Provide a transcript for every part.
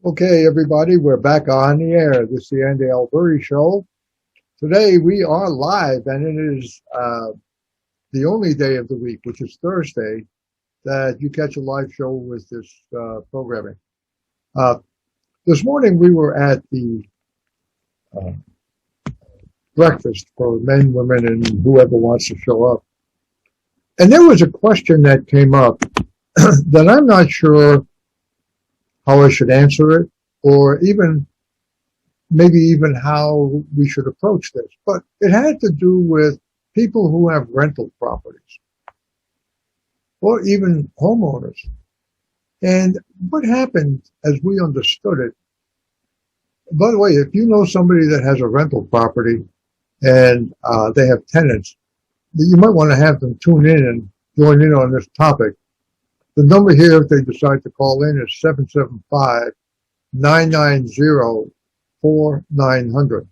Okay, everybody, we're back on the air. This is the Andy Alberti Show. Today we are live, and it is the only day of the week, which is Thursday, that you catch a live show with this programming. Uh, this morning we were at the uh, breakfast for men, women, and whoever wants to show up. And there was a question that came up that I'm not sure how I should answer it, or maybe even how we should approach this. But it had to do with people who have rental properties or even homeowners. And what happened as we understood it, by the way, if you know somebody that has a rental property and they have tenants, you might want to have them tune in and join in on this topic. The number here, if they decide to call in, is 775-990-4900.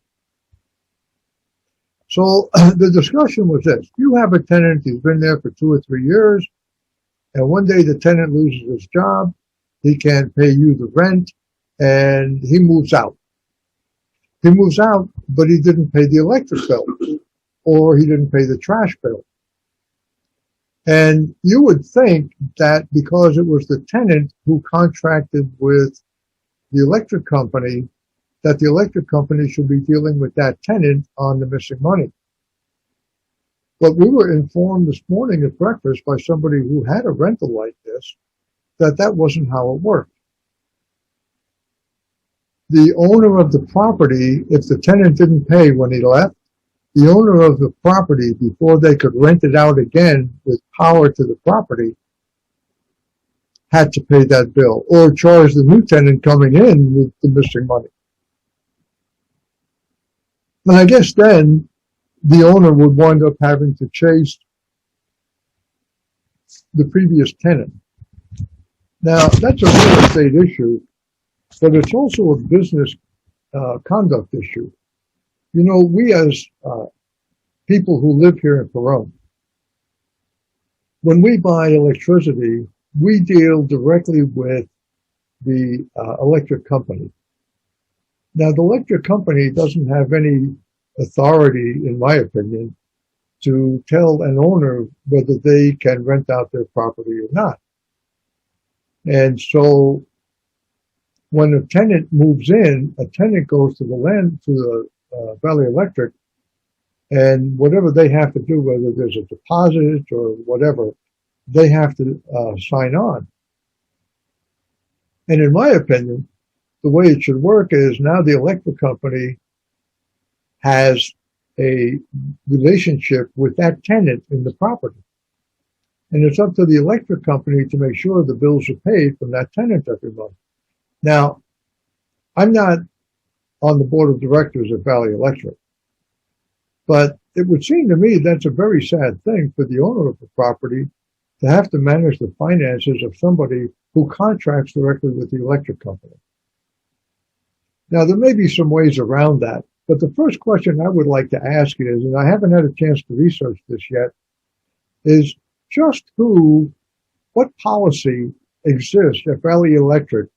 So the discussion was this. You have a tenant, he's been there for 2 or 3 years, and one day the tenant loses his job, he can't pay you the rent, and he moves out. He moves out, but he didn't pay the electric bill, or he didn't pay the trash bill. And you would think that because it was the tenant who contracted with the electric company, that the electric company should be dealing with that tenant on the missing money. But we were informed this morning at breakfast by somebody who had a rental like this, that that wasn't how it worked. The owner of the property, if the tenant didn't pay when he left, the owner of the property, before they could rent it out again with power to the property, had to pay that bill or charge the new tenant coming in with the missing money. And I guess then the owner would wind up having to chase the previous tenant. Now, that's a real estate issue, but it's also a business conduct issue. You know, we as people who live here in Perone, when we buy electricity, we deal directly with the electric company. Now, the electric company doesn't have any authority, in my opinion, to tell an owner whether they can rent out their property or not. And so when a tenant moves in, a tenant goes to the Valley Electric, and whatever they have to do, whether there's a deposit or whatever, they have to sign on. And in my opinion, the way it should work is now the electric company has a relationship with that tenant in the property. And it's up to the electric company to make sure the bills are paid from that tenant every month. Now, I'm not on the board of directors of Valley Electric, but it would seem to me that's a very sad thing for the owner of the property to have to manage the finances of somebody who contracts directly with the electric company. Now, there may be some ways around that, but the first question I would like to ask is, and I haven't had a chance to research this yet, is just what policy exists at Valley Electric?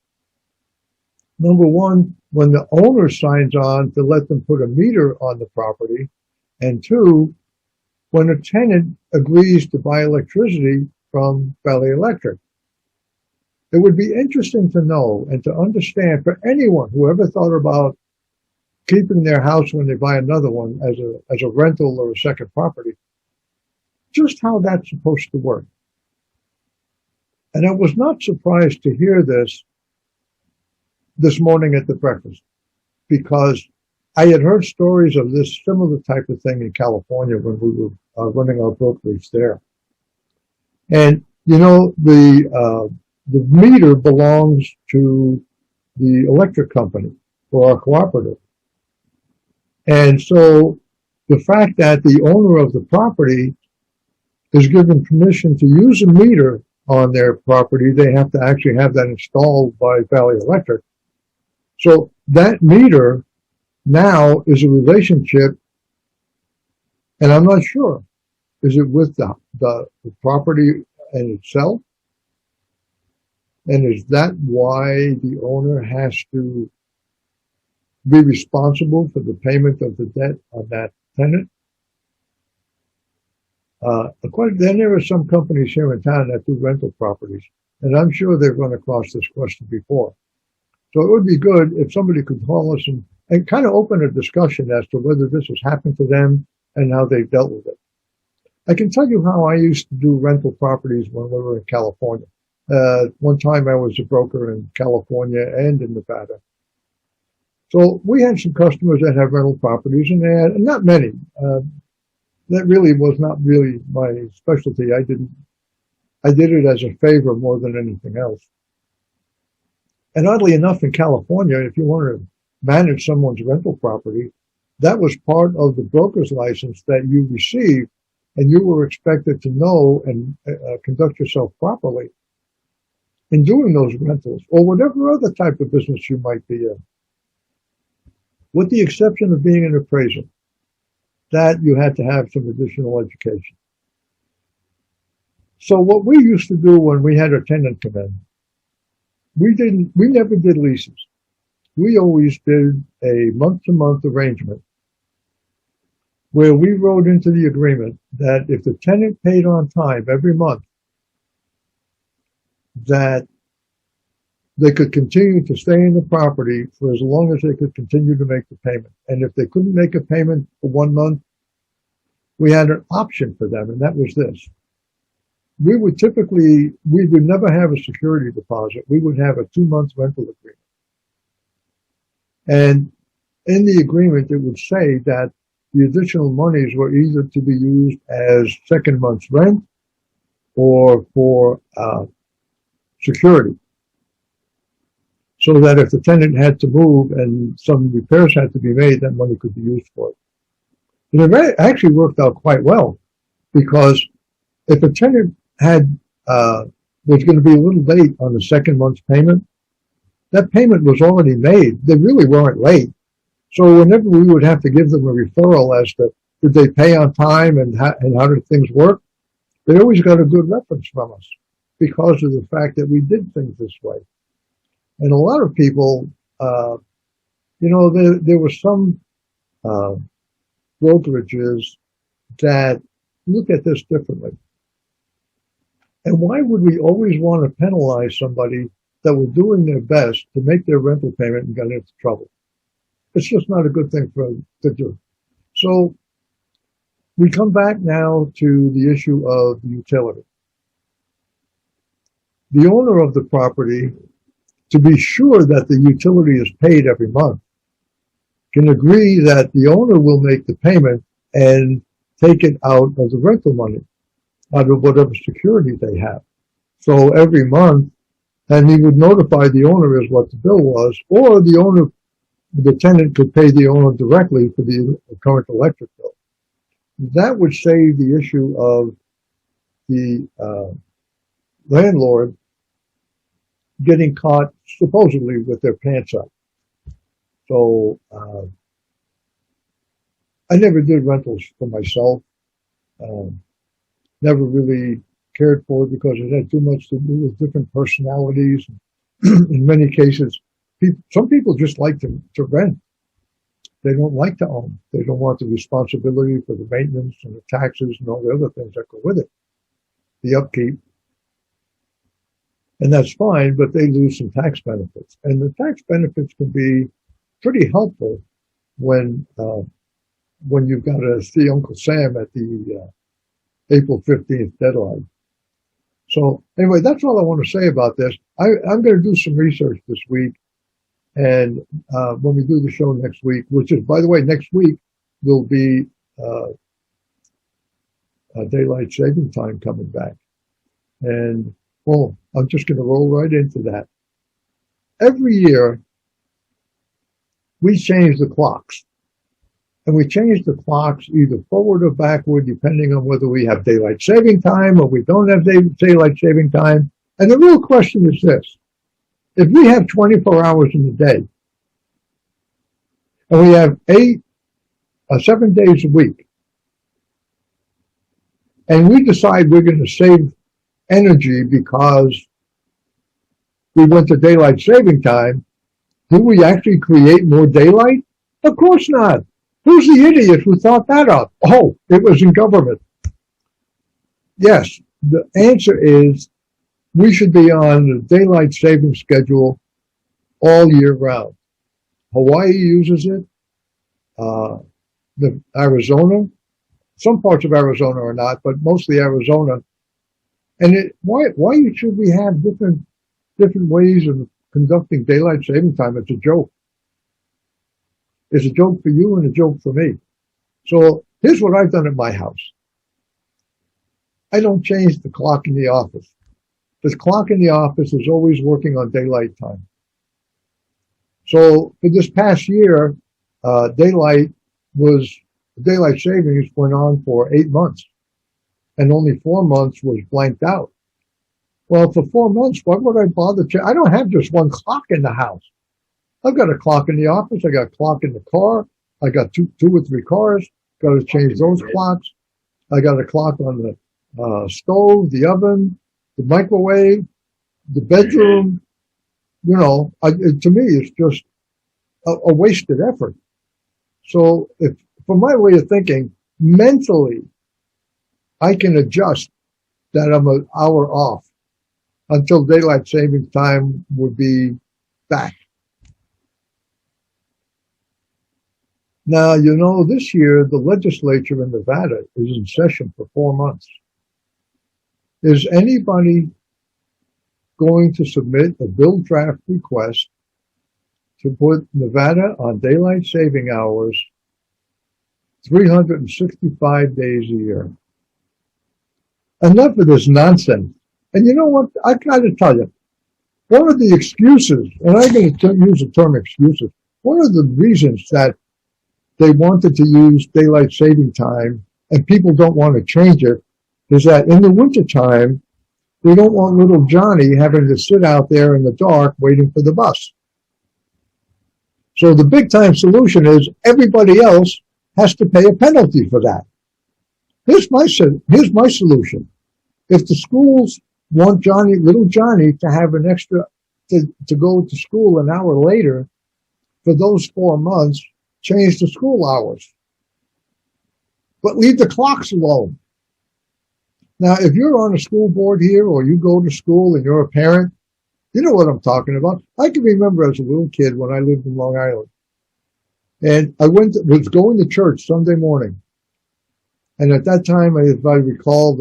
Number one, when the owner signs on to let them put a meter on the property, and two, when a tenant agrees to buy electricity from Valley Electric. It would be interesting to know and to understand for anyone who ever thought about keeping their house when they buy another one as a rental or a second property, just how that's supposed to work. And I was not surprised to hear this morning at the breakfast, because I had heard stories of this similar type of thing in California when we were running our brokerage there. And, you know, the meter belongs to the electric company or our cooperative. And so the fact that the owner of the property is given permission to use a meter on their property, they have to actually have that installed by Valley Electric. So that meter now is a relationship, and I'm not sure, is it with the property in itself, And is that why the owner has to be responsible for the payment of the debt on that tenant? Then there are some companies here in town that do rental properties, and I'm sure they've run across this question before. So it would be good if somebody could call us and kind of open a discussion as to whether this has happened to them and how they've dealt with it. I can tell you how I used to do rental properties when we were in California. One time I was a broker in California and in Nevada. So we had some customers that have rental properties, and they had not many. That really was not really my specialty. I did it as a favor more than anything else. And oddly enough, in California, if you want to manage someone's rental property, that was part of the broker's license that you received, and you were expected to know and conduct yourself properly in doing those rentals or whatever other type of business you might be in, with the exception of being an appraiser. That you had to have some additional education. So what we used to do when we had a tenant come in, we never did leases. We always did a month-to-month arrangement where we wrote into the agreement that if the tenant paid on time every month, that they could continue to stay in the property for as long as they could continue to make the payment. And if they couldn't make a payment for 1 month, we had an option for them, and that was this. We would never have a security deposit. We would have a 2-month rental agreement. And in the agreement, it would say that the additional monies were either to be used as second month's rent or for security. So that if the tenant had to move and some repairs had to be made, that money could be used for it. And it actually worked out quite well, because if a tenant was going to be a little late on the second month's payment, that payment was already made. They really weren't late. So whenever we would have to give them a referral as to did they pay on time and how did things work, they always got a good reference from us because of the fact that we did things this way. And a lot of people, there were some brokerages that look at this differently. And why would we always want to penalize somebody that were doing their best to make their rental payment and got into trouble? It's just not a good thing to do. So we come back now to the issue of the utility. The owner of the property, to be sure that the utility is paid every month, can agree that the owner will make the payment and take it out of the rental money, out of whatever security they have. So every month, and he would notify the owner as what the bill was, or the tenant could pay the owner directly for the current electric bill. That would save the issue of the landlord getting caught supposedly with their pants up. So I never did rentals for myself. Never really cared for it because it had too much to do with different personalities. In many cases, some people just like to rent. They don't like to own. They don't want the responsibility for the maintenance and the taxes and all the other things that go with it, the upkeep. And that's fine, but they lose some tax benefits. And the tax benefits can be pretty helpful when you've got to see Uncle Sam at the April 15th deadline. So anyway, that's all I want to say about this. I'm going to do some research this week. And when we do the show next week, which is, by the way, next week will be daylight saving time coming back. And, well, I'm just going to roll right into that. Every year, we change the clocks. And we change the clocks either forward or backward, depending on whether we have daylight saving time or we don't have daylight saving time. And the real question is this. If we have 24 hours in a day, and we have 7 days a week, and we decide we're going to save energy because we went to daylight saving time, do we actually create more daylight? Of course not. Who's the idiot who thought that up? Oh, it was in government. Yes, the answer is we should be on the daylight saving schedule all year round. Hawaii uses it. Uh, the Arizona, some parts of Arizona are not, but mostly Arizona. And why should we have different ways of conducting daylight saving time? It's a joke. It's a joke for you and a joke for me. So here's what I've done at my house. I don't change the clock in the office. The clock in the office is always working on daylight time. So for this past year, daylight savings went on for 8 months, and only 4 months was blanked out. Well, for 4 months, why would I bother? I don't have just one clock in the house. I've got a clock in the office. I got a clock in the car. I got two or three cars. Got to change those clocks. I got a clock on the stove, the oven, the microwave, the bedroom. You know, to me, it's just a wasted effort. So, if from my way of thinking, mentally, I can adjust that I'm an hour off until daylight saving time would be back. Now, you know, this year, the legislature in Nevada is in session for 4 months. Is anybody going to submit a bill draft request to put Nevada on daylight saving hours 365 days a year? Enough of this nonsense. And you know what? I got to tell you, one of the excuses, and I'm going to use the term excuses, one of the reasons that they wanted to use daylight saving time and people don't want to change it is that in the wintertime, we don't want little Johnny having to sit out there in the dark waiting for the bus. So the big time solution is everybody else has to pay a penalty for that. Here's my solution. If the schools want little Johnny to have an extra, to go to school an hour later, for those 4 months, change the school hours. But leave the clocks alone. Now, if you're on a school board here or you go to school and you're a parent, you know what I'm talking about. I can remember as a little kid when I lived in Long Island. And I was going to church Sunday morning. And at that time, if I recall,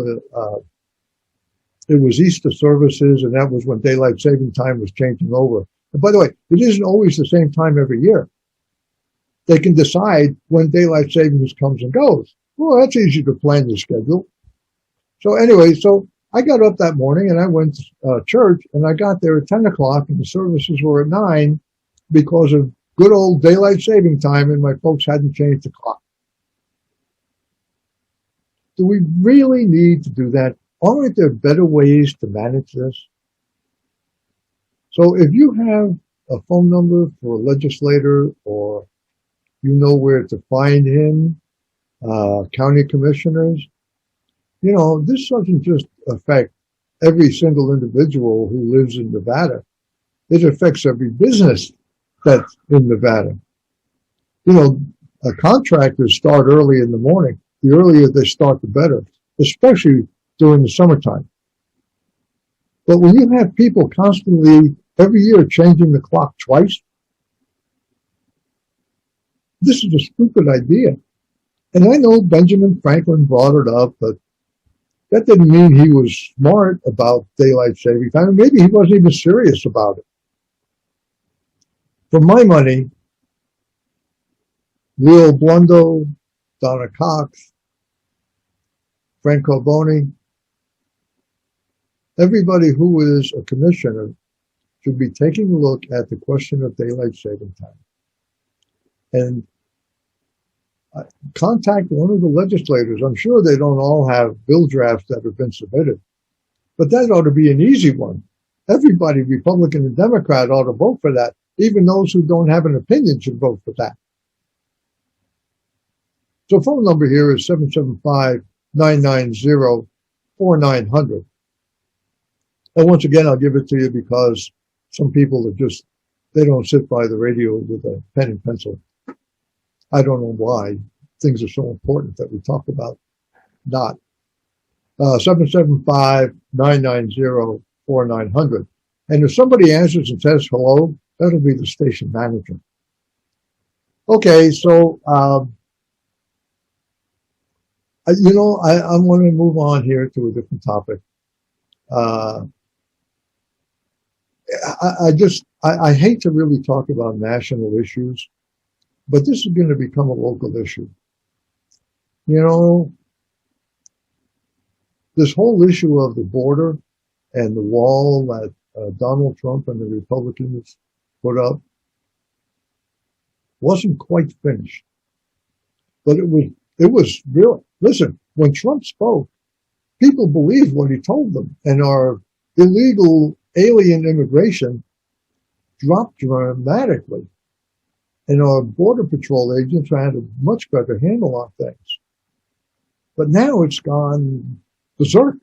it was Easter services, and that was when daylight saving time was changing over. And by the way, it isn't always the same time every year. They can decide when daylight savings comes and goes. Well, that's easy to plan your schedule. So anyway, I got up that morning and I went to church, and I got there at 10 o'clock and the services were at 9 because of good old daylight saving time, and my folks hadn't changed the clock. Do we really need to do that? Aren't there better ways to manage this? So if you have a phone number for a legislator, or you know where to find him, county commissioners, you know, this doesn't just affect every single individual who lives in Nevada. It affects every business that's in Nevada. You know, contractors start early in the morning. The earlier they start, the better, especially during the summertime. But when you have people constantly, every year, changing the clock twice, this is a stupid idea. And I know Benjamin Franklin brought it up, but that didn't mean he was smart about daylight saving time. Maybe he wasn't even serious about it. For my money, Leo Blundo, Donna Cox, Frank Carboni, everybody who is a commissioner should be taking a look at the question of daylight saving time. And contact one of the legislators. I'm sure they don't all have bill drafts that have been submitted, but that ought to be an easy one. Everybody, Republican and Democrat, ought to vote for that. Even those who don't have an opinion should vote for that. So phone number here is 775-990-4900. And once again, I'll give it to you because Some people are just, they don't sit by the radio with a pen and pencil. I don't know why. Things are so important that we talk about not. 775-990-4900. And if somebody answers and says hello, that'll be the station manager. Okay, so, I want to move on here to a different topic. I hate to really talk about national issues, but this is going to become a local issue. This whole issue of the border and the wall that Donald Trump and the Republicans put up wasn't quite finished, but it was real. Listen, when Trump spoke, people believed what he told them, and our illegal alien immigration dropped dramatically, and our border patrol agents had a much better handle on things. But now it's gone berserk.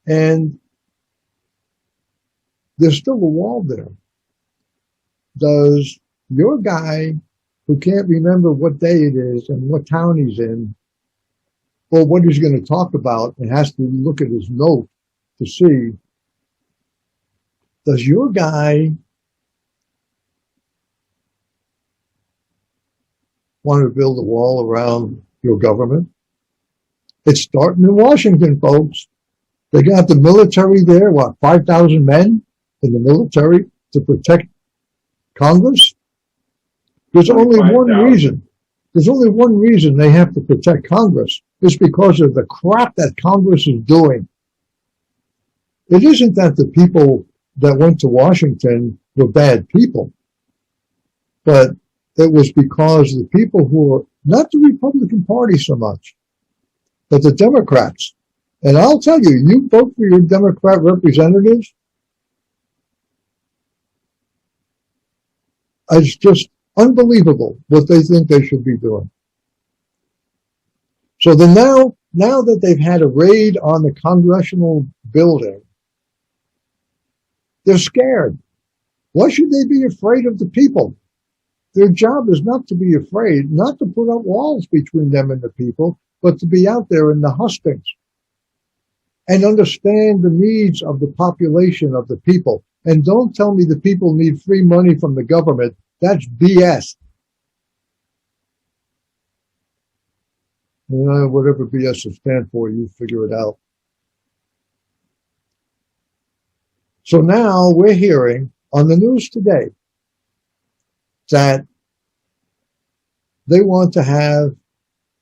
And there's still a wall there. Does your guy who can't remember what day it is and what town he's in, or what he's going to talk about, and has to look at his note to see, does your guy want to build a wall around your government? It's starting in Washington, folks. They got the military there, 5,000 men in the military to protect Congress? There's only one reason. There's only one reason they have to protect Congress. It's because of the crap that Congress is doing. It isn't that the people that went to Washington were bad people, but it was because the people who were, not the Republican Party so much, but the Democrats. And I'll tell you, you vote for your Democrat representatives, it's just unbelievable what they think they should be doing. So then now that they've had a raid on the congressional building, they're scared. Why should they be afraid of the people? Their job is not to be afraid, not to put up walls between them and the people, but to be out there in the hustings and understand the needs of the population, of the people. And don't tell me the people need free money from the government. That's BS. Whatever BS will stand for, you figure it out. So now we're hearing on the news today that they want to have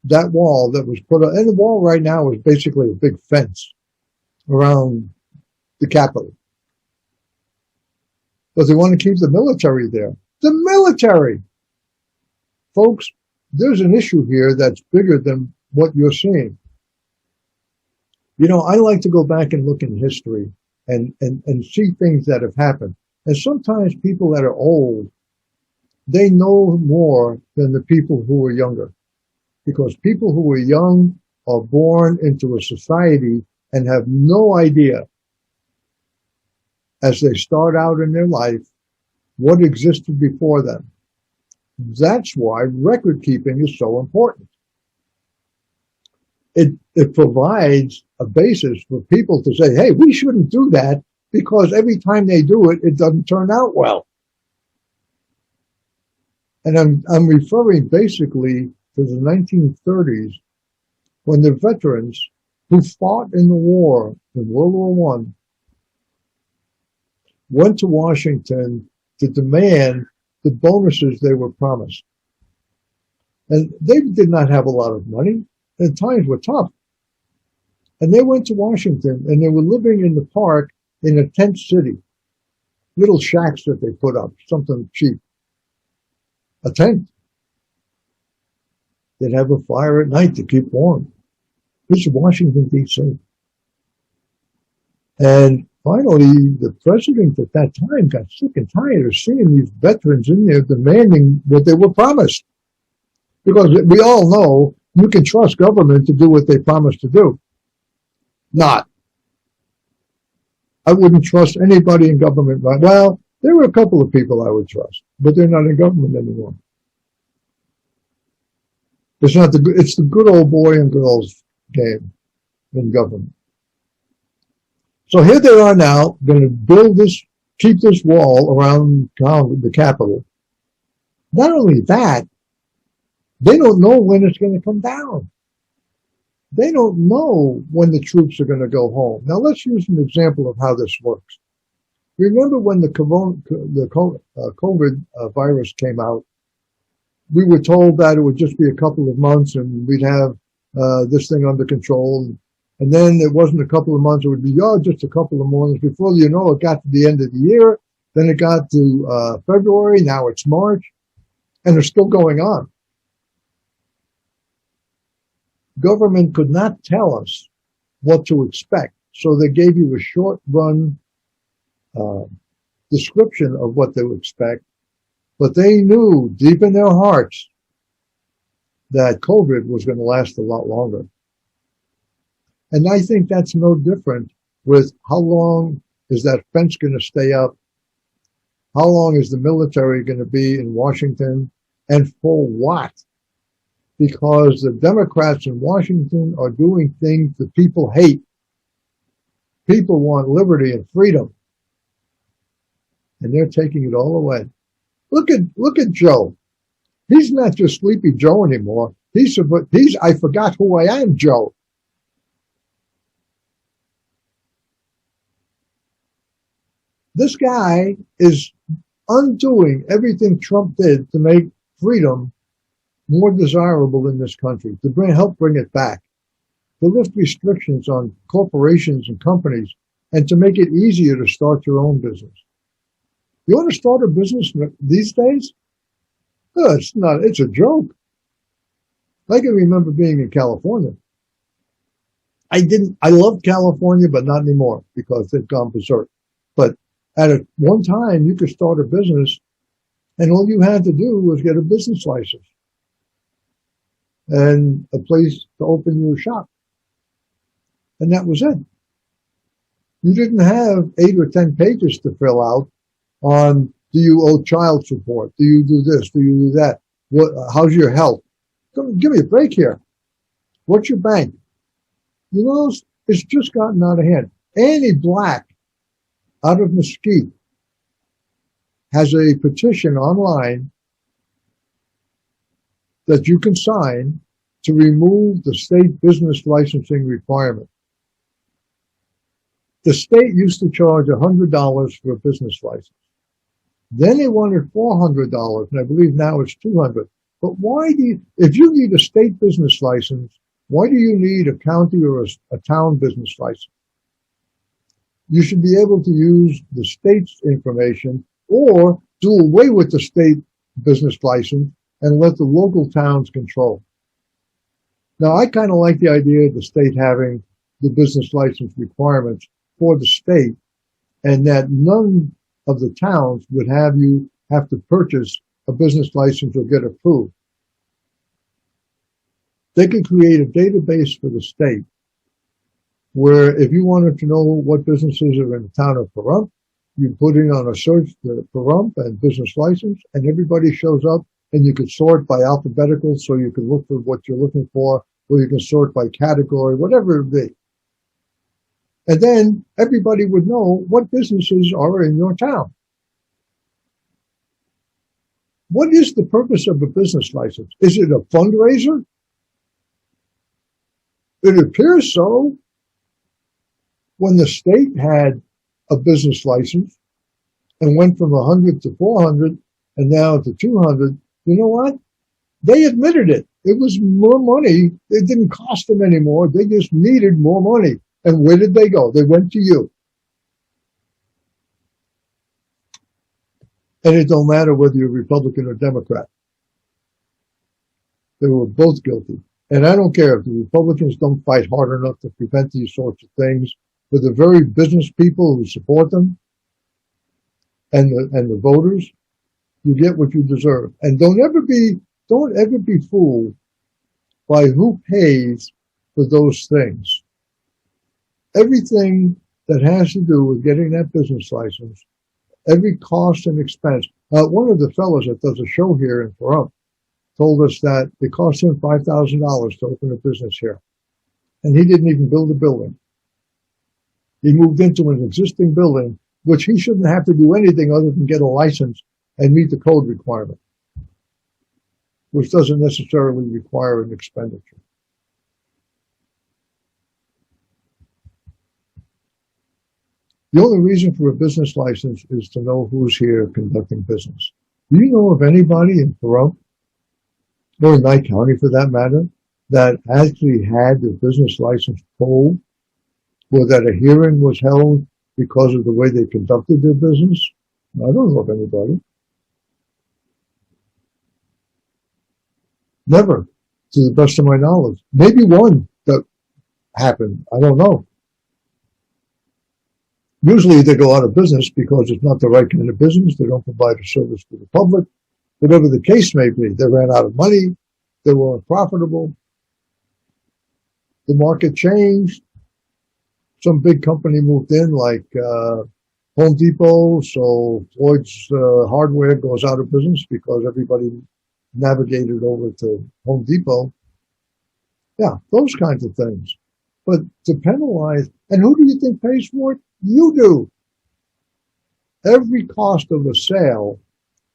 that wall that was put up, and the wall right now is basically a big fence around the Capitol. But they want to keep the military there. The military! Folks, there's an issue here that's bigger than what you're seeing. I like to go back and look in history and see things that have happened. And sometimes people that are old, they know more than the people who are younger. Because people who are young are born into a society and have no idea, as they start out in their life, what existed before them. That's why record keeping is so important. It provides a basis for people to say, hey, we shouldn't do that, because every time they do it, it doesn't turn out well. And I'm referring basically to the 1930s, when the veterans who fought in the war, in World War I, went to Washington to demand the bonuses they were promised. And they did not have a lot of money, and times were tough. And they went to Washington, and they were living in the park in a tent city, little shacks that they put up, something cheap, a tent. They'd have a fire at night to keep warm. This is Washington, D.C. And finally, the president at that time got sick and tired of seeing these veterans in there demanding what they were promised. Because we all know you can trust government to do what they promise to do. Not. I wouldn't trust anybody in government. Well, there were a couple of people I would trust, but they're not in government anymore. It's the good old boy and girls game in government. So here they are now, going to keep this wall around the Capitol. Not only that, they don't know when it's going to come down. They don't know when the troops are going to go home. Now let's use an example of how this works. Remember when the COVID virus came out, we were told that it would just be a couple of months and we'd have this thing under control. And then it wasn't a couple of months, it would be just a couple of months. Before you know, it got to the end of the year. Then it got to February. Now it's March. And it's still going on. Government could not tell us what to expect. So they gave you a short run description of what they would expect. But they knew deep in their hearts that COVID was going to last a lot longer. And I think that's no different with how long is that fence going to stay up? How long is the military going to be in Washington? And for what? Because the Democrats in Washington are doing things that people hate. People want liberty and freedom. And they're taking it all away. Look at Joe. He's not just Sleepy Joe anymore. He's I forgot who I am, Joe. This guy is undoing everything Trump did to make freedom more desirable in this country, to help bring it back, to lift restrictions on corporations and companies, and to make it easier to start your own business. You want to start a business these days? It's a joke. I can remember being in California. I loved California, but not anymore because they've gone berserk. But at one time, you could start a business and all you had to do was get a business license and a place to open your shop. And that was it. You didn't have 8 or 10 pages to fill out on, do you owe child support? Do you do this? Do you do that? How's your health? Give me a break here. What's your bank? You know, it's just gotten out of hand. Annie Black out of Mesquite has a petition online that you can sign to remove the state business licensing requirement. The state used to charge $100 for a business license. Then they wanted $400, and I believe now it's $200. But if you need a state business license, why do you need a county or a town business license? You should be able to use the state's information or do away with the state business license and let the local towns control. Now, I kind of like the idea of the state having the business license requirements for the state, and that none of the towns would have to purchase a business license or get approved. They could create a database for the state where if you wanted to know what businesses are in the town of Pahrump, you put in on a search the Pahrump and business license, and everybody shows up, and you could sort by alphabetical so you can look for what you're looking for, or you can sort by category, whatever it be. And then everybody would know what businesses are in your town. What is the purpose of a business license? Is it a fundraiser? It appears so. When the state had a business license and went from 100 to 400 and now to 200, you know what? They admitted it. It was more money. It didn't cost them anymore. They just needed more money. And where did they go? They went to you. And it don't matter whether you're Republican or Democrat. They were both guilty. And I don't care if the Republicans don't fight hard enough to prevent these sorts of things. For the very business people who support them and the voters, you get what you deserve. And don't ever be fooled by who pays for those things. Everything that has to do with getting that business license, every cost and expense. One of the fellows that does a show here in Pahrump told us that it cost him $5,000 to open a business here. And he didn't even build a building. He moved into an existing building, which he shouldn't have to do anything other than get a license and meet the code requirement, which doesn't necessarily require an expenditure. The only reason for a business license is to know who's here conducting business. Do you know of anybody in Pahrump, or in Nye County for that matter, that actually had their business license pulled, or that a hearing was held because of the way they conducted their business? I don't know of anybody. Never, to the best of my knowledge. Maybe one that happened. I don't know. Usually they go out of business because it's not the right kind of business. They don't provide a service to the public. Whatever the case may be, they ran out of money. They were unprofitable. The market changed. Some big company moved in, like Home Depot, so Floyd's Hardware goes out of business because everybody navigated over to Home Depot. Yeah, those kinds of things. But to penalize, and who do you think pays for it? You do. Every cost of a sale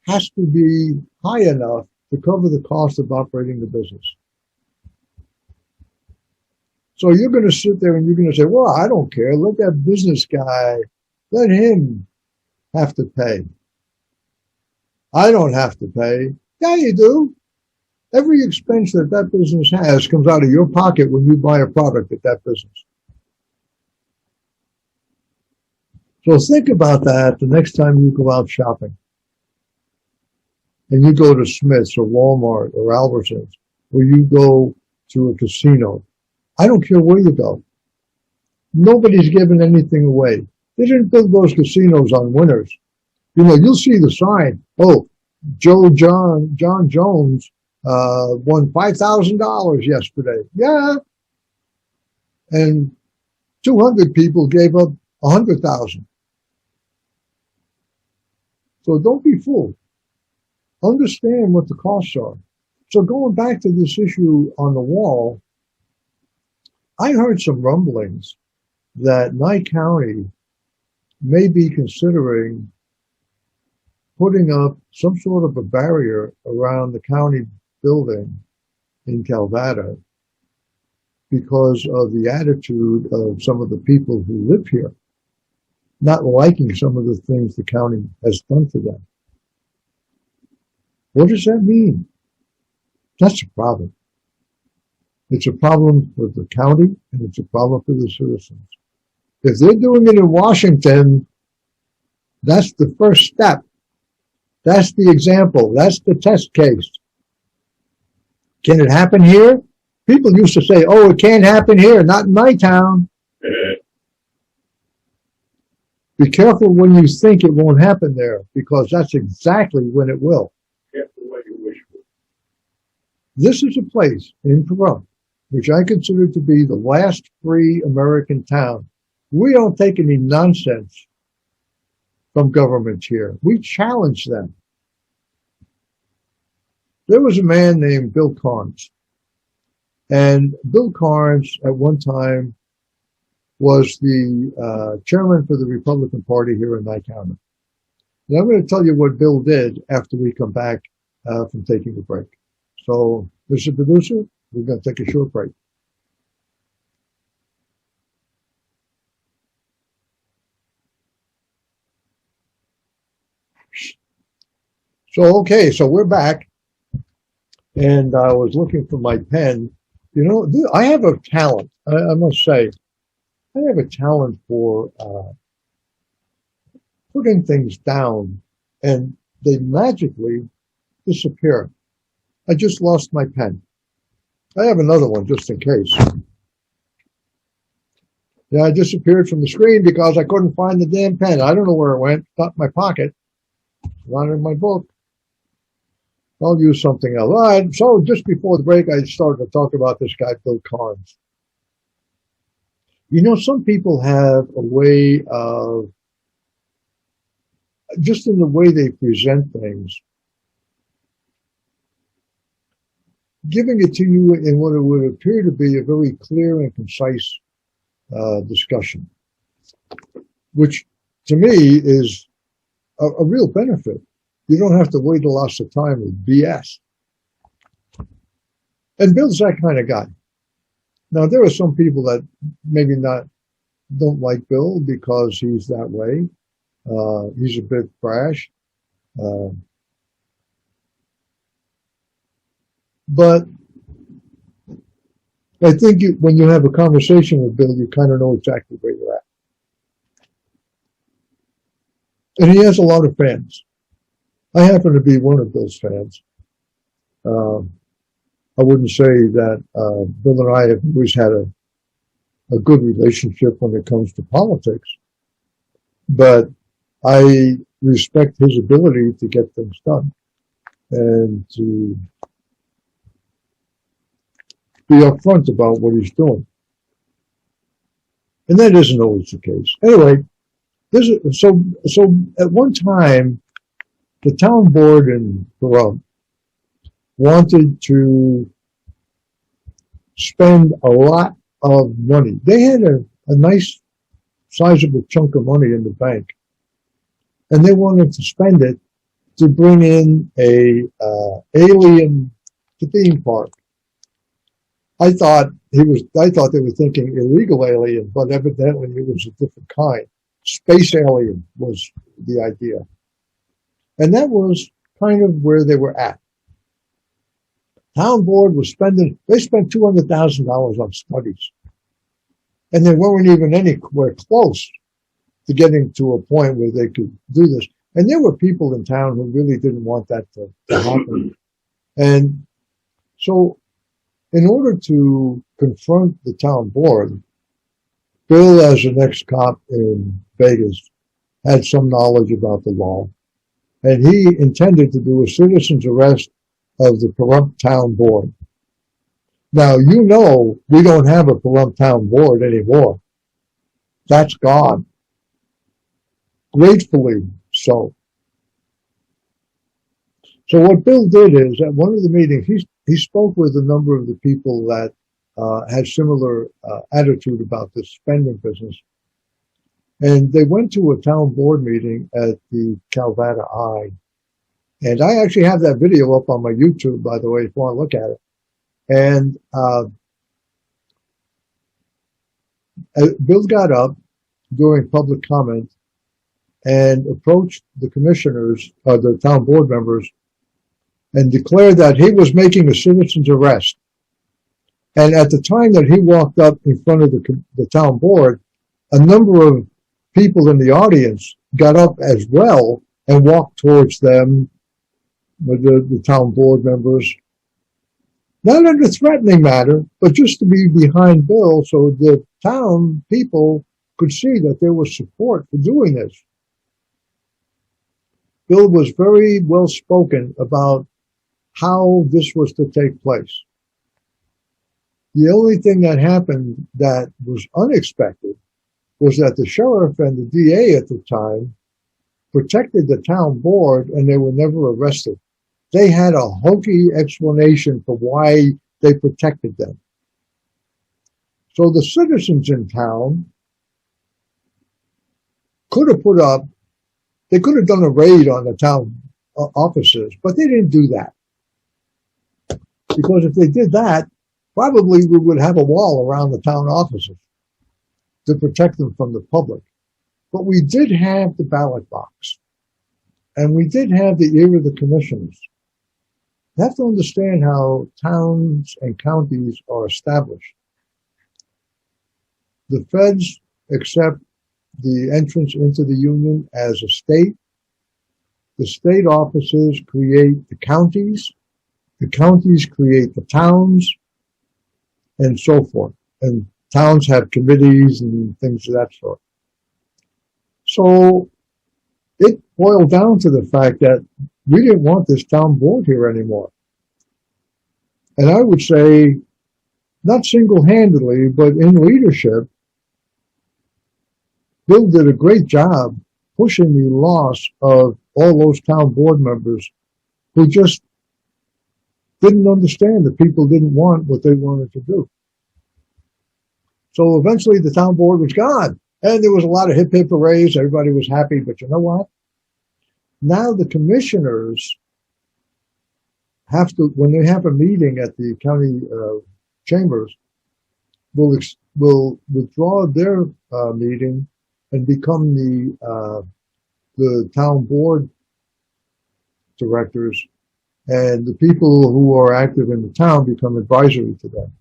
has to be high enough to cover the cost of operating the business. So you're going to sit there and you're going to say, well, I don't care. Let that business guy, let him have to pay. I don't have to pay. Yeah, you do. Every expense that that business has comes out of your pocket when you buy a product at that business. So think about that the next time you go out shopping. And you go to Smith's or Walmart or Albertsons, or you go to a casino. I don't care where you go. Nobody's giving anything away. They didn't build those casinos on winners. You know, you'll see the sign. Oh, John Jones won $5,000 yesterday. Yeah. And 200 people gave up 100,000. So don't be fooled. Understand what the costs are. So going back to this issue on the wall, I heard some rumblings that Nye County may be considering putting up some sort of a barrier around the county building in Calvada because of the attitude of some of the people who live here, not liking some of the things the county has done to them. What does that mean? That's a problem. It's a problem for the county, and it's a problem for the citizens. If they're doing it in Washington, that's the first step. That's the example. That's the test case. Can it happen here? People used to say, oh, it can't happen here, not in my town. Be careful when you think it won't happen there, because that's exactly when it will. This is a place in Pahrump, which I consider to be the last free American town. We don't take any nonsense from governments here. We challenge them. There was a man named Bill Carnes. And Bill Carnes, at one time, was the chairman for the Republican Party here in Nye County. And I'm going to tell you what Bill did after we come back from taking a break. So, Mr. Producer, we're going to take a short break. So we're back. And I was looking for my pen. You know, I have a talent, I must say. I have a talent for putting things down, and they magically disappear. I just lost my pen. I have another one just in case. Yeah, I disappeared from the screen because I couldn't find the damn pen. I don't know where it went. Not in my pocket. Not in my book. I'll use something else. All right, so just before the break, I started to talk about this guy, Bill Carnes. You know, some people have a way of, just in the way they present things, giving it to you in what it would appear to be a very clear and concise discussion, which to me is a real benefit. You don't have to wait lots of time with BS. And Bill's that kind of guy. Now, there are some people that maybe don't like Bill because he's that way. He's a bit brash. Uh, but I think when you have a conversation with Bill, you kind of know exactly where you're at. And he has a lot of fans. I happen to be one of Bill's fans. Um, I wouldn't say that Bill and I have always had a good relationship when it comes to politics, but I respect his ability to get things done and to be upfront about what he's doing. And that isn't always the case. Anyway, so at one time, the town board in Pahrump wanted to spend a lot of money. They had a nice sizable chunk of money in the bank, and they wanted to spend it to bring in a alien theme park. I thought they were thinking illegal alien, but evidently it was a different kind. Space alien was the idea. And that was kind of where they were at. Town board was they spent $200,000 on studies. And they weren't even anywhere close to getting to a point where they could do this. And there were people in town who really didn't want that to happen. And so in order to confront the town board, Bill, as an ex-cop in Vegas, had some knowledge about the law. And he intended to do a citizen's arrest of the Pahrump Town Board. Now, you know we don't have a Pahrump Town Board anymore. That's gone. Gratefully so. So what Bill did is, at one of the meetings, he spoke with a number of the people that had similar attitude about this spending business. And they went to a town board meeting at the Calvada Eye. And I actually have that video up on my YouTube, by the way, if you want to look at it. And Bill got up during public comment and approached the commissioners, the town board members, and declared that he was making a citizen's arrest. And at the time that he walked up in front of the town board, a number of people in the audience got up as well and walked towards them, with the town board members. Not in a threatening manner, but just to be behind Bill so the town people could see that there was support for doing this. Bill was very well spoken about how this was to take place. The only thing that happened that was unexpected was that the sheriff and the DA at the time protected the town board and they were never arrested. They had a hokey explanation for why they protected them. So the citizens in town could have they could have done a raid on the town offices, but they didn't do that. Because if they did that, probably we would have a wall around the town offices to protect them from the public. But we did have the ballot box, and we did have the ear of the commissioners. You have to understand how towns and counties are established. The feds accept the entrance into the union as a state. The state offices create the counties create the towns, and so forth. And towns have committees and things of that sort. So it boiled down to the fact that we didn't want this town board here anymore. And I would say, not single-handedly, but in leadership, Bill did a great job pushing the loss of all those town board members who just didn't understand that people didn't want what they wanted to do. So eventually the town board was gone. And there was a lot of hip hip hoorays. Everybody was happy. But you know what? Now the commissioners have to, when they have a meeting at the county chambers, will withdraw their meeting and become the town board directors, and the people who are active in the town become advisory to them.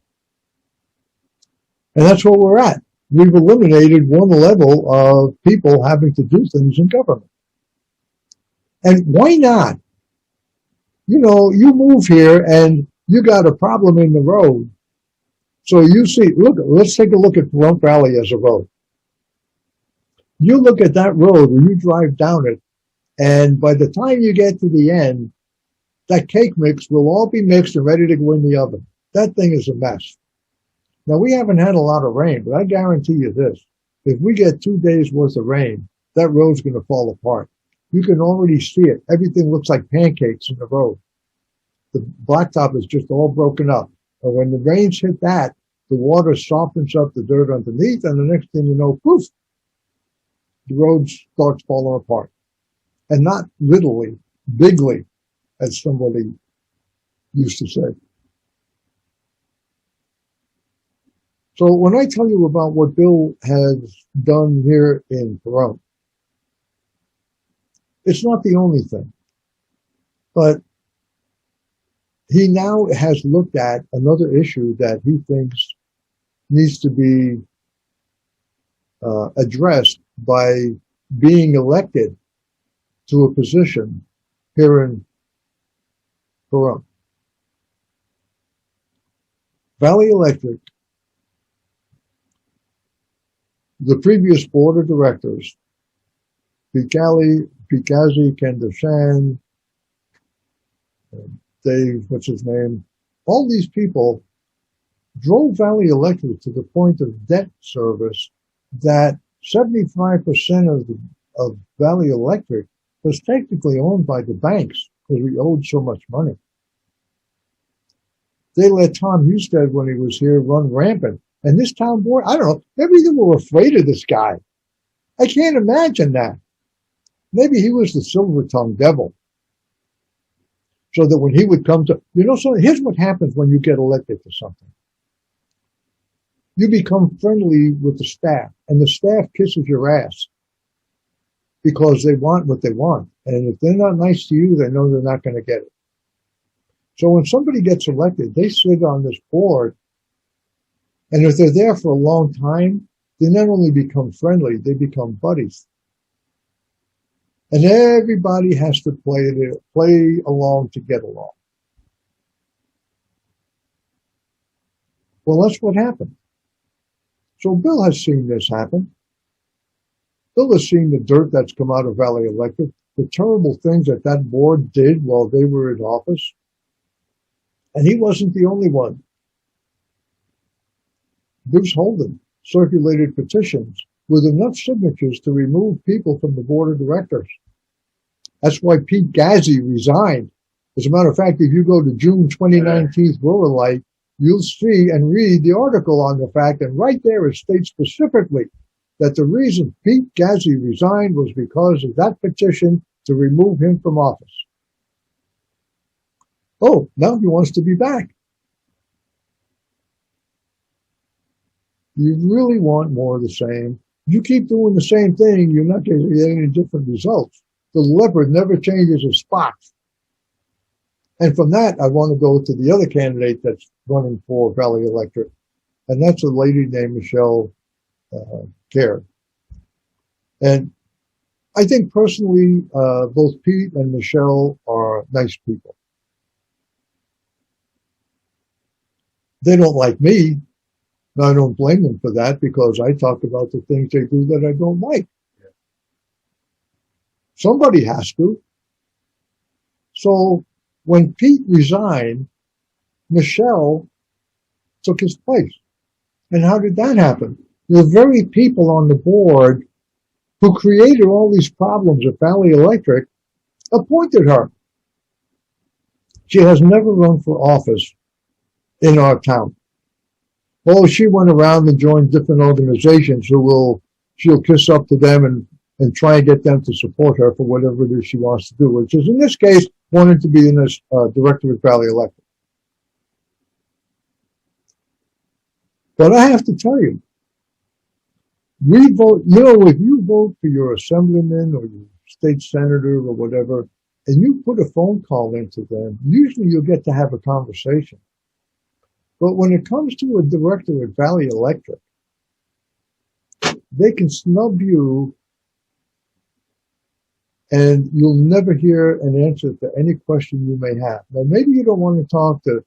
And that's where we're at. We've eliminated one level of people having to do things in government. And why not? You know, you move here and you got a problem in the road. So you see, look, let's take a look at Pahrump Valley as a road. You look at that road when you drive down it, and by the time you get to the end, that cake mix will all be mixed and ready to go in the oven. That thing is a mess. Now, we haven't had a lot of rain, but I guarantee you this. If we get 2 days worth of rain, that road's going to fall apart. You can already see it. Everything looks like pancakes in the road. The blacktop is just all broken up. And when the rains hit that, the water softens up the dirt underneath, and the next thing you know, poof, the road starts falling apart. And not literally, bigly, as somebody used to say. So when I tell you about what Bill has done here in Pahrump, it's not the only thing. But he now has looked at another issue that he thinks needs to be addressed by being elected to a position here in Pahrump. Valley Electric, the previous board of directors, Pikazi Kendashan, Dave, what's his name? All these people drove Valley Electric to the point of debt service that 75% of Valley Electric was technically owned by the banks because we owed so much money. They let Tom Husted, when he was here, run rampant. And this town board, I don't know, maybe they were afraid of this guy. I can't imagine that. Maybe he was the silver-tongued devil. So that when he would come to, so here's what happens when you get elected to something. You become friendly with the staff, and the staff kisses your ass because they want what they want. And if they're not nice to you, they know they're not going to get it. So when somebody gets elected, they sit on this board, and if they're there for a long time, they not only become friendly, they become buddies. And everybody has to play along to get along. Well, that's what happened. So Bill has seen this happen. Bill has seen the dirt that's come out of Valley Electric, the terrible things that board did while they were in office. And he wasn't the only one. Bruce Holden circulated petitions with enough signatures to remove people from the board of directors. That's why Pete Gazzi resigned. As a matter of fact, if you go to June 2019 Ruralite, you'll see and read the article on the fact, and right there it states specifically that the reason Pete Gazzi resigned was because of that petition to remove him from office. Oh, now he wants to be back. You really want more of the same. You keep doing the same thing, you're not going to get any different results. The leopard never changes its spots. And from that, I want to go to the other candidate that's running for Valley Electric, and that's a lady named Michelle Kerr. And I think personally, both Pete and Michelle are nice people. They don't like me. I don't blame them for that because I talk about the things they do that I don't like. Yeah. Somebody has to. So when Pete resigned, Michelle took his place. And how did that happen? The very people on the board who created all these problems at Valley Electric, appointed her. She has never run for office in our town. Oh, she went around and joined different organizations she'll kiss up to them and try and get them to support her for whatever it is she wants to do, which is in this case wanted to be in this director at Valley Electric. But I have to tell you, we vote, if you vote for your assemblyman or your state senator or whatever, and you put a phone call into them, usually you'll get to have a conversation. But when it comes to a director at Valley Electric, they can snub you and you'll never hear an answer to any question you may have. Now, maybe you don't want to talk to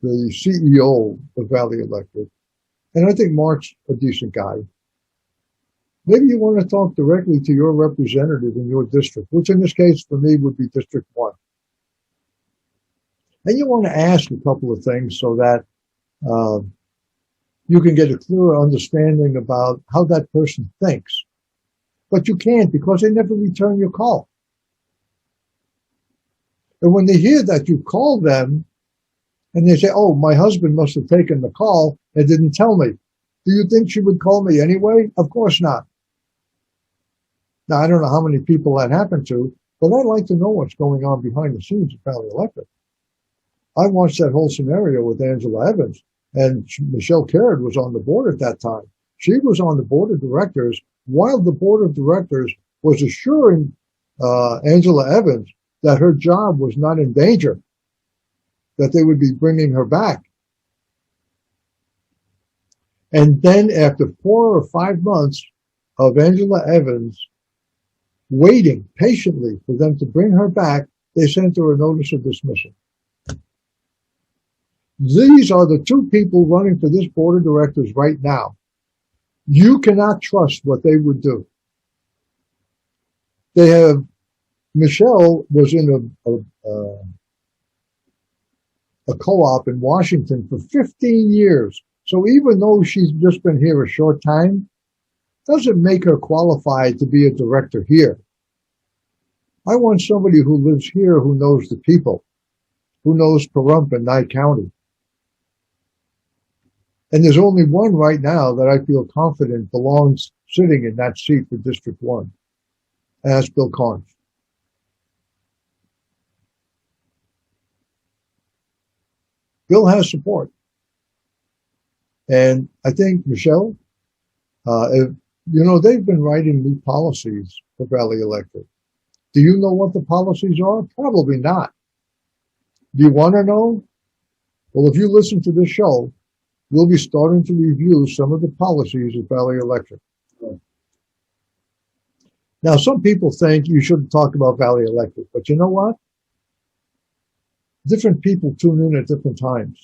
the CEO of Valley Electric, and I think Mark's a decent guy. Maybe you want to talk directly to your representative in your district, which in this case for me would be District 1. And you want to ask a couple of things so that you can get a clearer understanding about how that person thinks. But you can't because they never return your call. And when they hear that you called them and they say, oh, my husband must have taken the call and didn't tell me. Do you think she would call me anyway? Of course not. Now, I don't know how many people that happened to, but I'd like to know what's going on behind the scenes at Valley Electric. I watched that whole scenario with Angela Evans, and Michelle Carrot was on the board at that time. She was on the board of directors while the board of directors was assuring Angela Evans that her job was not in danger, that they would be bringing her back. And then after 4 or 5 months of Angela Evans waiting patiently for them to bring her back, they sent her a notice of dismissal. These are the two people running for this board of directors right now. You cannot trust what they would do. Michelle was in a co-op in Washington for 15 years. So even though she's just been here a short time, doesn't make her qualified to be a director here. I want somebody who lives here, who knows the people, who knows Pahrump and Nye County. And there's only one right now that I feel confident belongs sitting in that seat for District 1. And that's Bill Carnes. Bill has support. And I think Michelle, they've been writing new policies for Valley Electric. Do you know what the policies are? Probably not. Do you want to know? Well, if you listen to this show, we'll be starting to review some of the policies at Valley Electric. Now, some people think you shouldn't talk about Valley Electric, but you know what? Different people tune in at different times.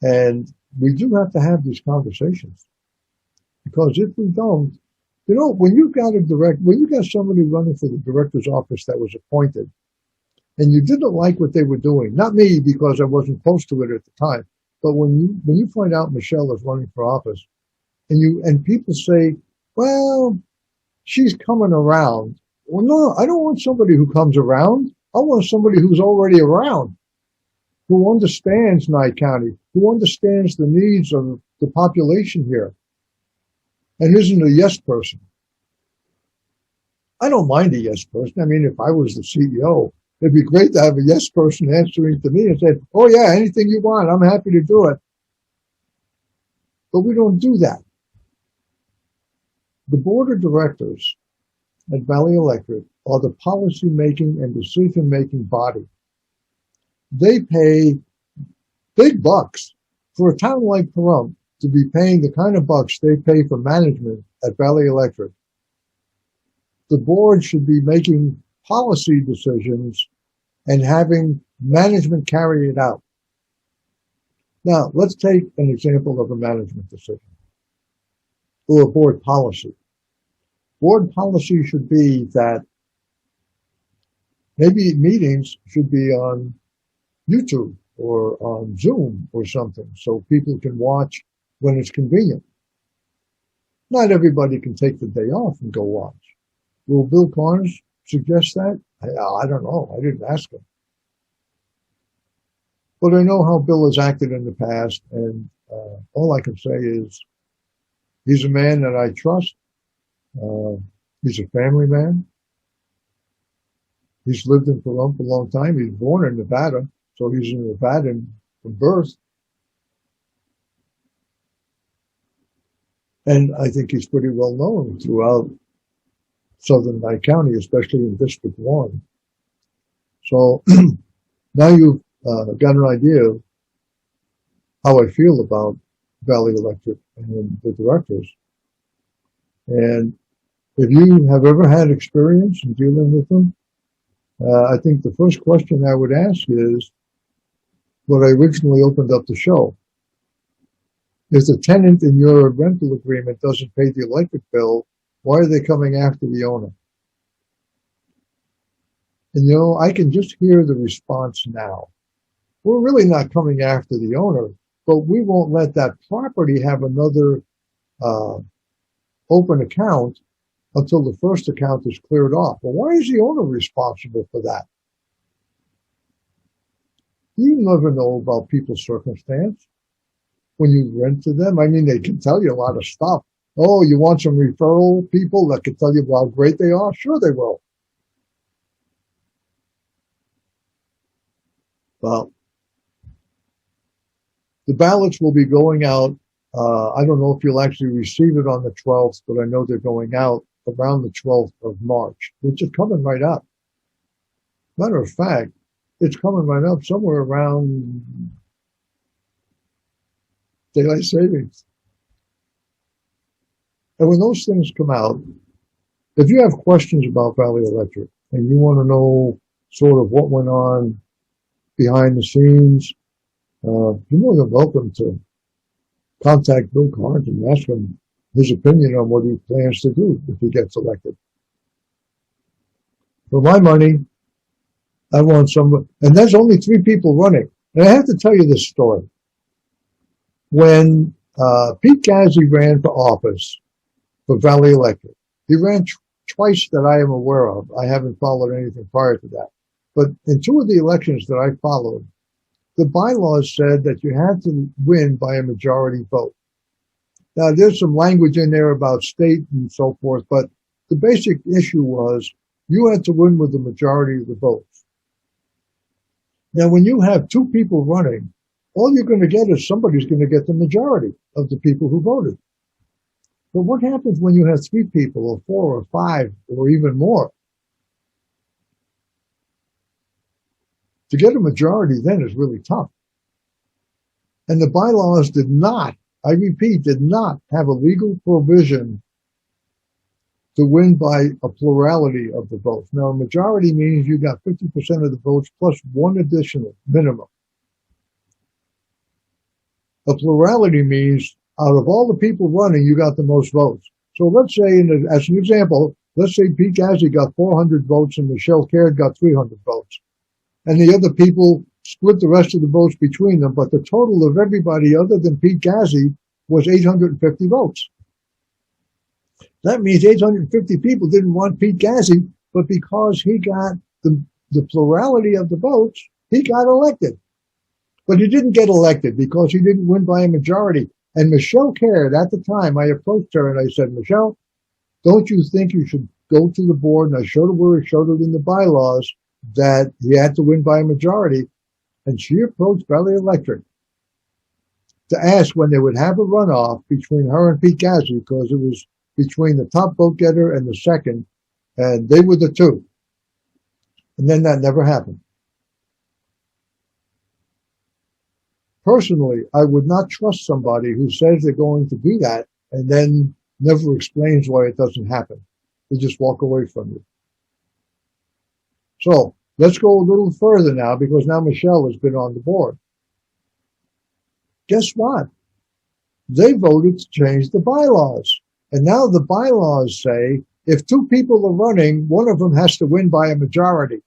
And we do have to have these conversations. Because if we don't, when you got somebody running for the director's office that was appointed, and you didn't like what they were doing, not me because I wasn't close to it at the time, but when you find out Michelle is running for office, and people say, well, she's coming around. Well, no, I don't want somebody who comes around. I want somebody who's already around, who understands Nye County, who understands the needs of the population here, and isn't a yes person. I don't mind a yes person. I mean, if I was the CEO, it'd be great to have a yes person answering to me and say, oh yeah, anything you want, I'm happy to do it. But we don't do that. The board of directors at Valley Electric are the policy-making and decision-making body. They pay big bucks for a town like Pahrump to be paying the kind of bucks they pay for management at Valley Electric. The board should be making policy decisions and having management carry it out. Now, let's take an example of a management decision or a board policy. Board policy should be that maybe meetings should be on YouTube or on Zoom or something so people can watch when it's convenient. Not everybody can take the day off and go watch. Will Bill Carnes suggest that? I don't know. I didn't ask him. But I know how Bill has acted in the past, and all I can say is he's a man that I trust. Uh, he's a family man. He's lived in Pahrump a long time. He's born in Nevada, so he's a Nevadan from birth. And I think he's pretty well known throughout southern Nye County, especially in District 1. So now you've got an idea of how I feel about Valley Electric and the directors. And if you have ever had experience in dealing with them, I think the first question I would ask is what I originally opened up the show. If the tenant in your rental agreement doesn't pay the electric bill, why are they coming after the owner? And I can just hear the response now. We're really not coming after the owner, but we won't let that property have another open account until the first account is cleared off. Well, why is the owner responsible for that? You never know about people's circumstance when you rent to them. I mean, they can tell you a lot of stuff. Oh, you want some referral people that can tell you how great they are? Sure, they will. Well, the ballots will be going out. I don't know if you'll actually receive it on the 12th, but I know they're going out around the 12th of March, which is coming right up. Matter of fact, it's coming right up somewhere around daylight savings. And when those things come out, if you have questions about Valley Electric and you want to know sort of what went on behind the scenes, you're more than welcome to contact Bill Carnes and ask him his opinion on what he plans to do if he gets elected. For my money, I want someone, and there's only 3 people running. And I have to tell you this story. When Pete Gazzi ran for office for Valley Electric, he ran twice that I am aware of. I haven't followed anything prior to that. But in 2 of the elections that I followed, the bylaws said that you had to win by a majority vote. Now, there's some language in there about state and so forth, but the basic issue was you had to win with the majority of the votes. Now, when you have 2 people running, all you're going to get is somebody's going to get the majority of the people who voted. But what happens when you have 3 people or 4 or 5 or even more? To get a majority then is really tough. And the bylaws did not, I repeat, did not have a legal provision to win by a plurality of the votes. Now, a majority means you got 50% of the votes plus 1 additional minimum. A plurality means out of all the people running, you got the most votes. So let's say, as an example, let's say Pete Gazzi got 400 votes and Michelle Caird got 300 votes. And the other people split the rest of the votes between them, but the total of everybody other than Pete Gazzi was 850 votes. That means 850 people didn't want Pete Gazzi, but because he got the plurality of the votes, he got elected. But he didn't get elected because he didn't win by a majority. And Michelle Caird, at the time, I approached her and I said, Michelle, don't you think you should go to the board? And I showed her where it showed it in the bylaws that he had to win by a majority. And she approached Valley Electric to ask when they would have a runoff between her and Pete Gazzi, because it was between the top vote getter and the second, and they were the 2. And then that never happened. Personally, I would not trust somebody who says they're going to be that and then never explains why it doesn't happen. They just walk away from you. So let's go a little further now, because now Michelle has been on the board. Guess what? They voted to change the bylaws. And now the bylaws say if 2 people are running, one of them has to win by a majority.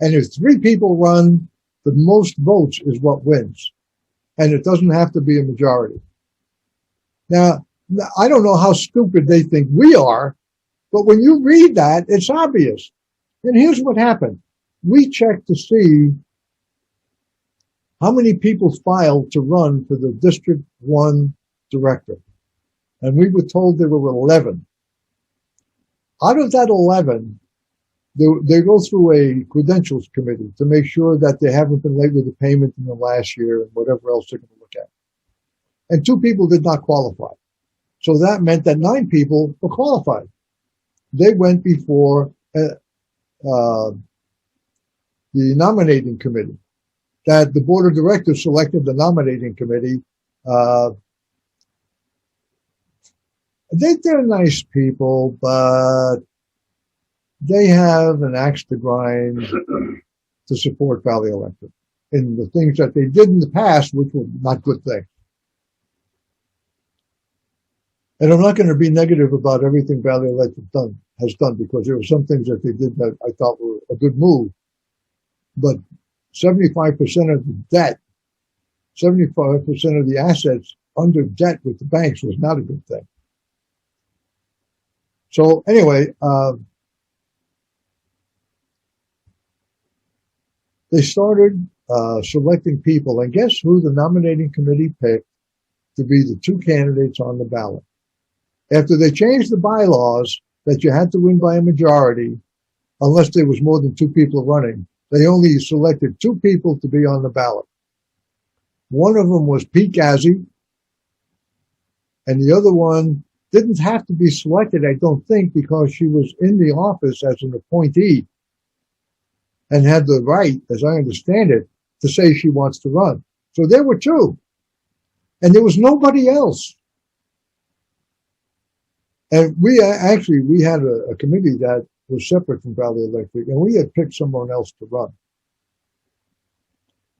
And if 3 people run, the most votes is what wins. And it doesn't have to be a majority. Now, Now, I don't know how stupid they think we are, but when you read that, it's obvious. And here's what happened. We checked to see how many people filed to run for the District 1 director. And we were told there were 11. Out of that 11, they go through a credentials committee to make sure that they haven't been late with the payment in the last year and whatever else they're going to look at. And 2 people did not qualify. So that meant that 9 people were qualified. They went before the nominating committee. That the board of directors selected the nominating committee. They're nice people, but they have an axe to grind to support Valley Electric in the things that they did in the past, which were not good things. And I'm not going to be negative about everything Valley Electric has done, because there were some things that they did that I thought were a good move. But 75% of the debt, 75% of the assets under debt with the banks was not a good thing. So anyway, they started selecting people, and guess who the nominating committee picked to be the 2 candidates on the ballot? After they changed the bylaws that you had to win by a majority, unless there was more than 2 people running, they only selected 2 people to be on the ballot. One of them was Pete Gazzi, and the other one didn't have to be selected, I don't think, because she was in the office as an appointee and had the right, as I understand it, to say she wants to run. So there were 2. And there was nobody else. And we had a committee that was separate from Valley Electric, and we had picked someone else to run.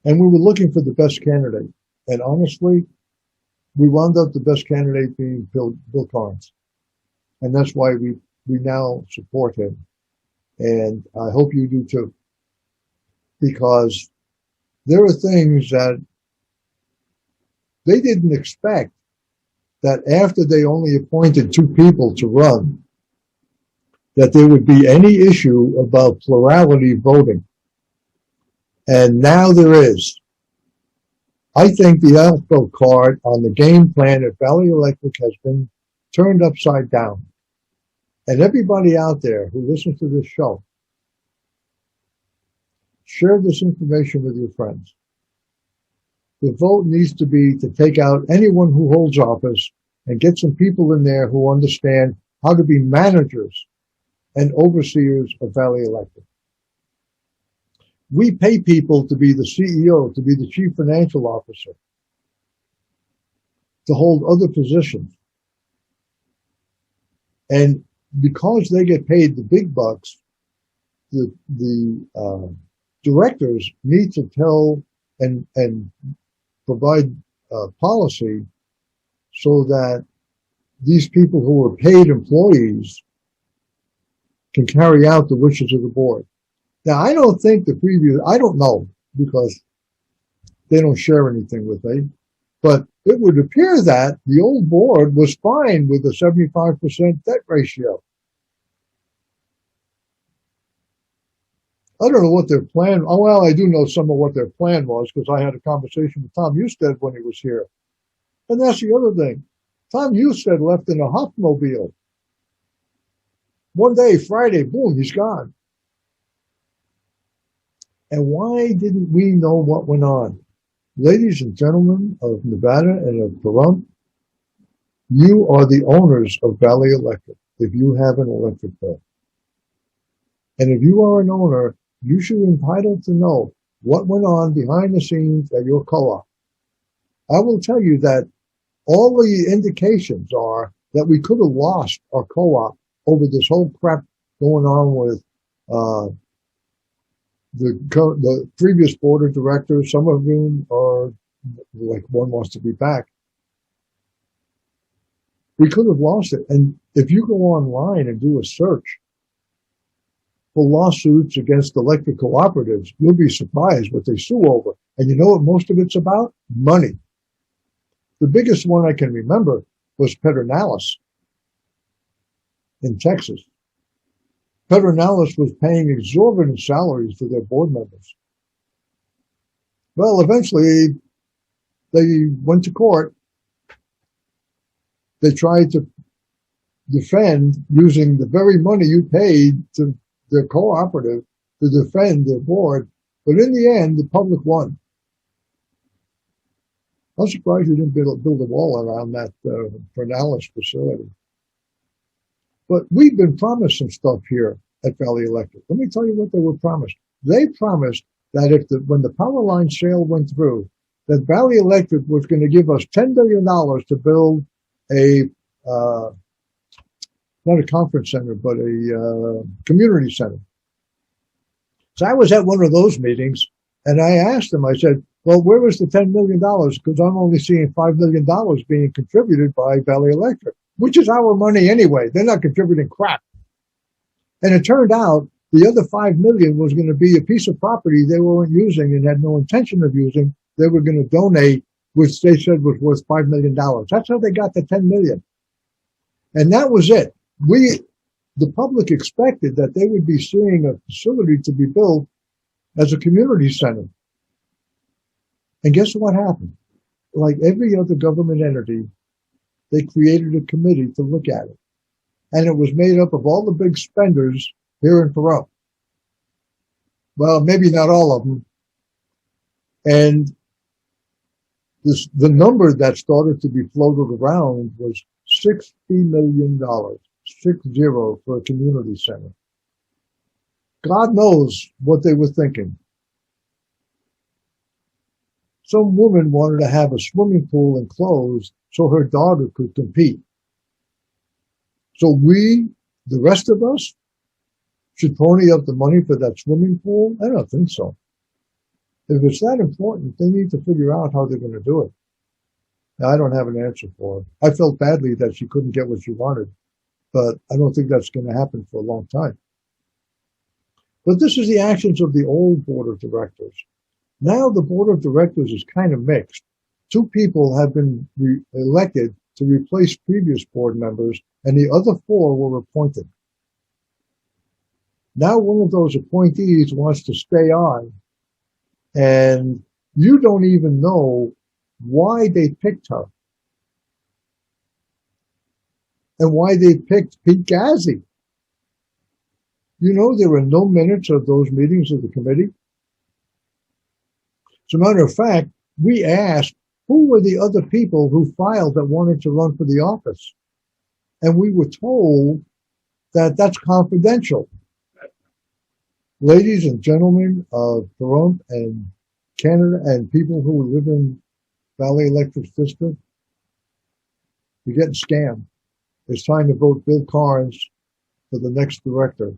And we were looking for the best candidate. And honestly, we wound up the best candidate being Bill Carnes. And that's why we now support him. And I hope you do too. Because there are things that they didn't expect, that after they only appointed 2 people to run, that there would be any issue about plurality voting. And now there is. I think the alpha card on the game plan at Valley Electric has been turned upside down. And everybody out there who listens to this show, share this information with your friends. The vote needs to be to take out anyone who holds office and get some people in there who understand how to be managers and overseers of Valley Electric. We pay people to be the CEO, to be the chief financial officer, to hold other positions. And because they get paid the big bucks, the directors need to tell and provide policy so that these people who are paid employees can carry out the wishes of the board. Now, I don't think I don't know, because they don't share anything with me, but it would appear that the old board was fine with a 75% debt ratio. I don't know what their plan. Oh, well, I do know some of what their plan was, because I had a conversation with Tom Husted when he was here. And that's the other thing. Tom Husted left in a Hofmobile. One day, Friday, boom, he's gone. And why didn't we know what went on? Ladies and gentlemen of Nevada and of Pahrump, you are the owners of Valley Electric if you have an electric bill. And if you are an owner, you should be entitled to know what went on behind the scenes at your co-op. I will tell you that all the indications are that we could have lost our co-op over this whole crap going on with the previous board of directors, some of whom are, like, one wants to be back. We could have lost it. And if you go online and do a search for lawsuits against electric cooperatives, you'll be surprised what they sue over. And you know what most of it's about? Money. The biggest one I can remember was Pedernales in Texas. Pedernales was paying exorbitant salaries for their board members. Well, eventually they went to court. They tried to defend using the very money you paid to the cooperative to defend their board. But in the end, the public won. I'm surprised you didn't build a wall around that Pedernales facility. But we've been promised some stuff here at Valley Electric. Let me tell you what they were promised. They promised that when the power line sale went through, that Valley Electric was going to give us $10 billion to build a, not a conference center, but a community center. So I was at one of those meetings, and I asked them, I said, well, where was the $10 million? Because I'm only seeing $5 million being contributed by Valley Electric, which is our money anyway. They're not contributing crap. And it turned out the other $5 million was going to be a piece of property they weren't using and had no intention of using. They were going to donate, which they said was worth $5 million. That's how they got the $10 million. And that was it. The public expected that they would be seeing a facility to be built as a community center. And guess what happened? Like every other government entity, they created a committee to look at it. And it was made up of all the big spenders here in Pahrump. Well, maybe not all of them. And the number that started to be floated around was $60 million, 60 for a community center. God knows what they were thinking. Some woman wanted to have a swimming pool enclosed so her daughter could compete. So we, the rest of us, should pony up the money for that swimming pool? I don't think so. If it's that important, they need to figure out how they're going to do it. Now, I don't have an answer for her. I felt badly that she couldn't get what she wanted, but I don't think that's going to happen for a long time. But this is the actions of the old board of directors. Now the board of directors is kind of mixed. Two people have been elected to replace previous board members, and the other four were appointed. Now one of those appointees wants to stay on, and you don't even know why they picked her and why they picked Pete Gazzi. You know, there were no minutes of those meetings of the committee. As a matter of fact, we asked who were the other people who filed that wanted to run for the office. And we were told that that's confidential. Ladies and gentlemen of Pahrump and Canada and people who live in Valley Electric District, you're getting scammed. It's time to vote Bill Carnes for the next director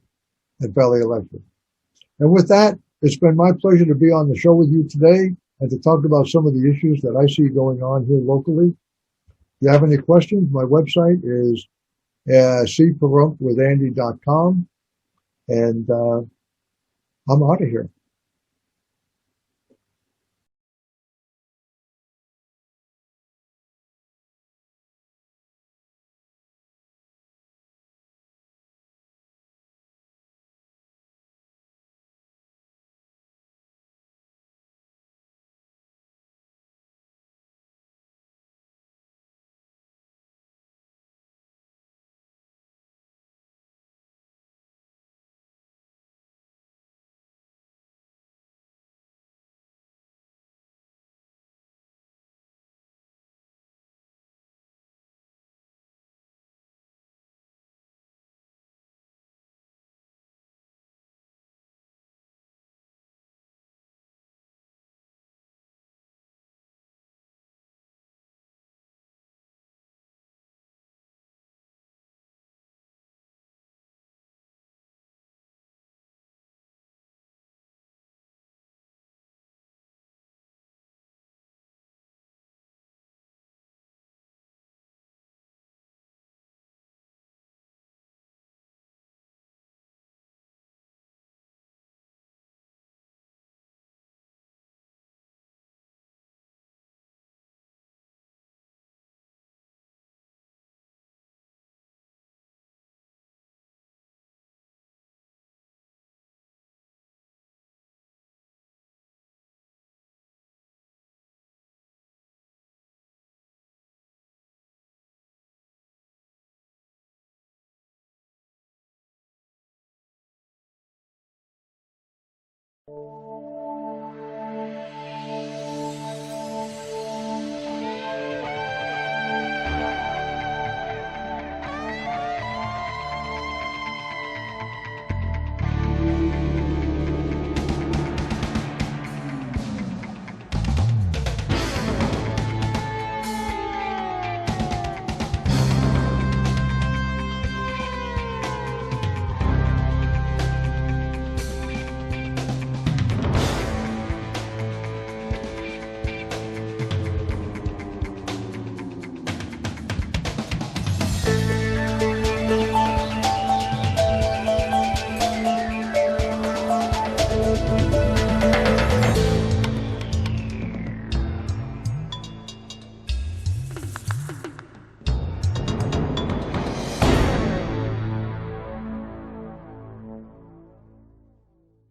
at Valley Electric. And with that, it's been my pleasure to be on the show with you today and to talk about some of the issues that I see going on here locally. If you have any questions, my website is cparumpwithandy.com, and I'm out of here.